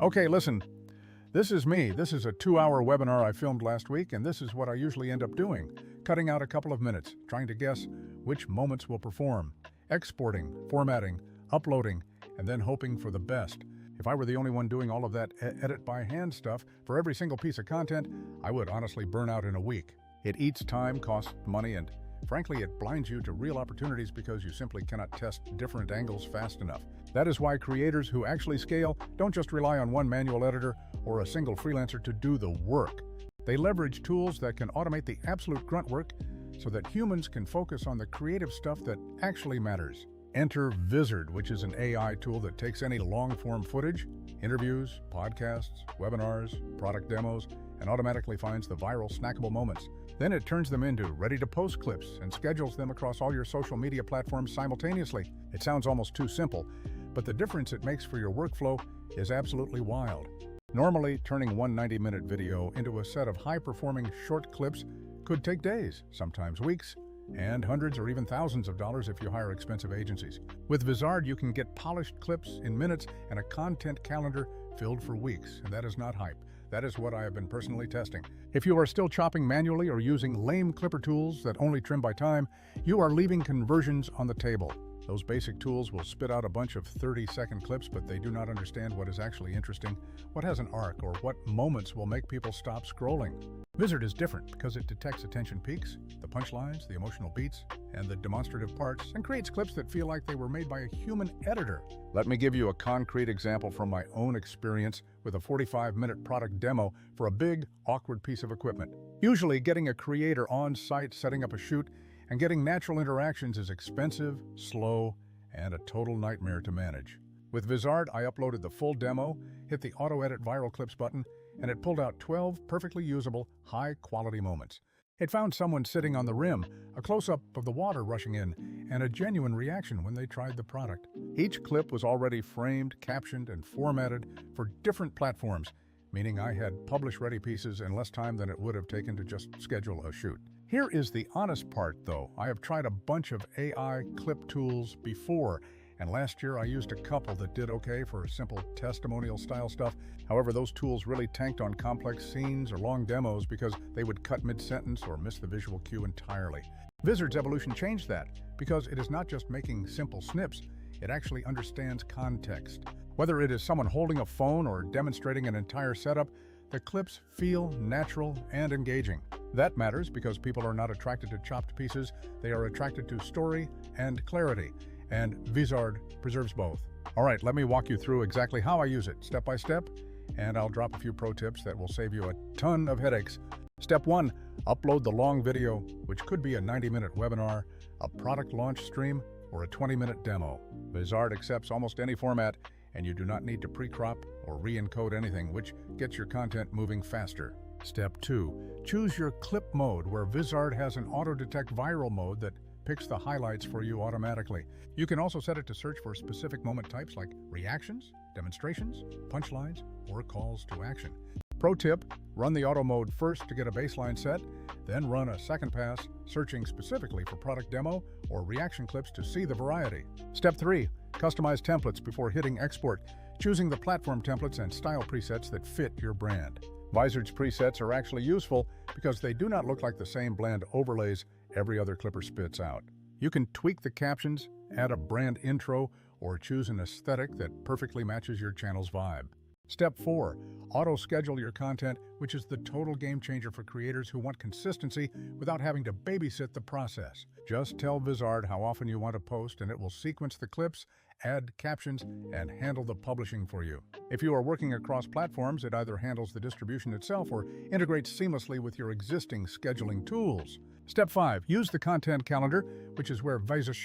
Okay, listen, this is me. This is a 2-hour webinar I filmed last week, and this is what I usually end up doing. Cutting out a couple of minutes, trying to guess which moments will perform. Exporting, formatting, uploading, and then hoping for the best. If I were the only one doing all of that edit by hand stuff for every single piece of content, I would honestly burn out in a week. It eats time, costs money, and frankly, it blinds you to real opportunities because you simply cannot test different angles fast enough. That is why creators who actually scale don't just rely on one manual editor or a single freelancer to do the work. They leverage tools that can automate the absolute grunt work so that humans can focus on the creative stuff that actually matters. Enter Vizard, which is an AI tool that takes any long-form footage, interviews, podcasts, webinars, product demos, and automatically finds the viral snackable moments. Then it turns them into ready-to-post clips and schedules them across all your social media platforms simultaneously. It sounds almost too simple, but the difference it makes for your workflow is absolutely wild. Normally, turning one 90-minute video into a set of high-performing short clips could take days, sometimes weeks, and hundreds or even thousands of dollars if you hire expensive agencies. With Vizard, you can get polished clips in minutes and a content calendar filled for weeks, and that is not hype. That is what I have been personally testing. If you are still chopping manually or using lame clipper tools that only trim by time, you are leaving conversions on the table. Those basic tools will spit out a bunch of 30-second clips, but they do not understand what is actually interesting, what has an arc, or what moments will make people stop scrolling. Vizard is different because it detects attention peaks, the punchlines, the emotional beats, and the demonstrative parts, and creates clips that feel like they were made by a human editor. Let me give you a concrete example from my own experience with a 45-minute product demo for a big, awkward piece of equipment. Usually, getting a creator on site, setting up a shoot, and getting natural interactions is expensive, slow, and a total nightmare to manage. With Vizard, I uploaded the full demo, hit the Auto-Edit Viral Clips button, and it pulled out 12 perfectly usable, high-quality moments. It found someone sitting on the rim, a close-up of the water rushing in, and a genuine reaction when they tried the product. Each clip was already framed, captioned, and formatted for different platforms, meaning I had publish-ready pieces in less time than it would have taken to just schedule a shoot. Here is the honest part, though. I have tried a bunch of AI clip tools before, and last year I used a couple that did okay for simple testimonial-style stuff. However, those tools really tanked on complex scenes or long demos because they would cut mid-sentence or miss the visual cue entirely. Vizard's evolution changed that because it is not just making simple snips, it actually understands context. Whether it is someone holding a phone or demonstrating an entire setup, the clips feel natural and engaging. That matters because people are not attracted to chopped pieces, they are attracted to story and clarity, and Vizard preserves both. All right, let me walk you through exactly how I use it, step by step, and I'll drop a few pro tips that will save you a ton of headaches. Step 1, upload the long video, which could be a 90-minute webinar, a product launch stream, or a 20-minute demo. Vizard accepts almost any format, and you do not need to pre-crop or re-encode anything, which gets your content moving faster. Step 2, choose your clip mode, where Vizard has an auto-detect viral mode that picks the highlights for you automatically. You can also set it to search for specific moment types like reactions, demonstrations, punchlines, or calls to action. Pro tip, run the auto mode first to get a baseline set, then run a second pass, searching specifically for product demo or reaction clips to see the variety. Step 3, customize templates before hitting export, choosing the platform templates and style presets that fit your brand. Vizard's presets are actually useful because they do not look like the same bland overlays every other clipper spits out. You can tweak the captions, add a brand intro, or choose an aesthetic that perfectly matches your channel's vibe. Step 4, auto-schedule your content, which is the total game changer for creators who want consistency without having to babysit the process. Just tell Vizard how often you want to post and it will sequence the clips, add captions, and handle the publishing for you. If you are working across platforms, it either handles the distribution itself or integrates seamlessly with your existing scheduling tools. Step 5, use the content calendar, which is where Vizard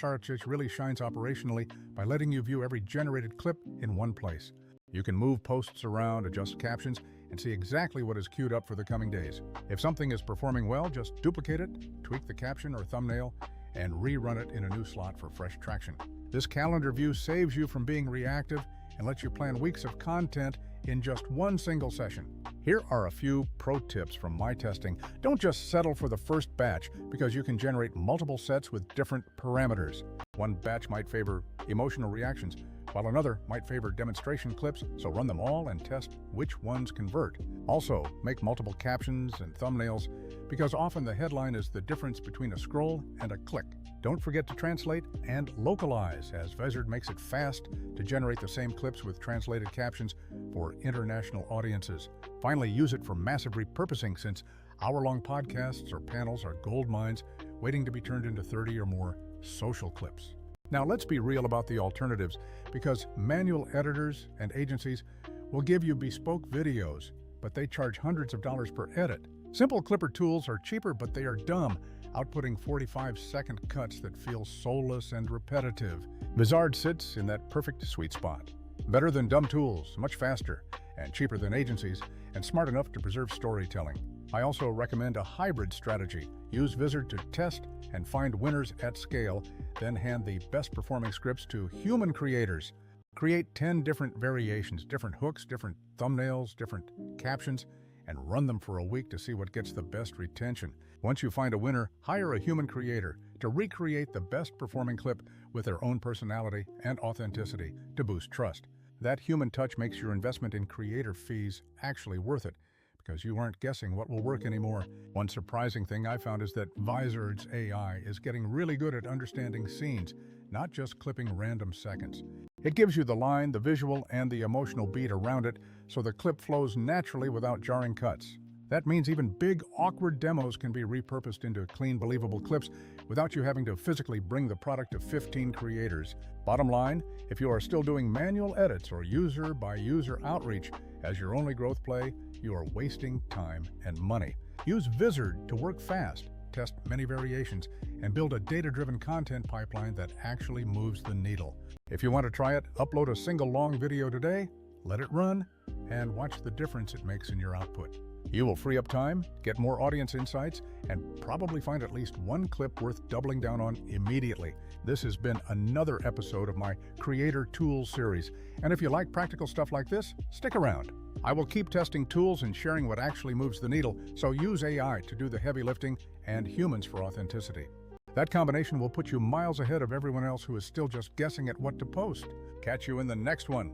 really shines operationally by letting you view every generated clip in one place. You can move posts around, adjust captions, and see exactly what is queued up for the coming days. If something is performing well, just duplicate it, tweak the caption or thumbnail, and rerun it in a new slot for fresh traction. This calendar view saves you from being reactive and lets you plan weeks of content in just one single session. Here are a few pro tips from my testing. Don't just settle for the first batch because you can generate multiple sets with different parameters. One batch might favor emotional reactions, while another might favor demonstration clips, so run them all and test which ones convert. Also, make multiple captions and thumbnails, because often the headline is the difference between a scroll and a click. Don't forget to translate and localize, as Vizard makes it fast to generate the same clips with translated captions for international audiences. Finally, use it for massive repurposing, since hour-long podcasts or panels are gold mines waiting to be turned into 30 or more social clips. Now, let's be real about the alternatives, because manual editors and agencies will give you bespoke videos, but they charge hundreds of dollars per edit. Simple Clipper tools are cheaper, but they are dumb, outputting 45-second cuts that feel soulless and repetitive. Vizard sits in that perfect sweet spot. Better than dumb tools, much faster, and cheaper than agencies, and smart enough to preserve storytelling. I also recommend a hybrid strategy. Use Vizard to test and find winners at scale, then hand the best-performing scripts to human creators. Create 10 different variations, different hooks, different thumbnails, different captions, and run them for a week to see what gets the best retention. Once you find a winner, hire a human creator to recreate the best-performing clip with their own personality and authenticity to boost trust. That human touch makes your investment in creator fees actually worth it, because you aren't guessing what will work anymore. One surprising thing I found is that Vizard's AI is getting really good at understanding scenes, not just clipping random seconds. It gives you the line, the visual, and the emotional beat around it, so the clip flows naturally without jarring cuts. That means even big, awkward demos can be repurposed into clean, believable clips without you having to physically bring the product to 15 creators. Bottom line, if you are still doing manual edits or user-by-user outreach as your only growth play, you are wasting time and money. Use Vizard to work fast, test many variations, and build a data-driven content pipeline that actually moves the needle. If you want to try it, upload a single long video today, let it run, and watch the difference it makes in your output. You will free up time, get more audience insights, and probably find at least one clip worth doubling down on immediately. This has been another episode of my Creator Tools series, and if you like practical stuff like this, stick around. I will keep testing tools and sharing what actually moves the needle, so use AI to do the heavy lifting and humans for authenticity. That combination will put you miles ahead of everyone else who is still just guessing at what to post. Catch you in the next one.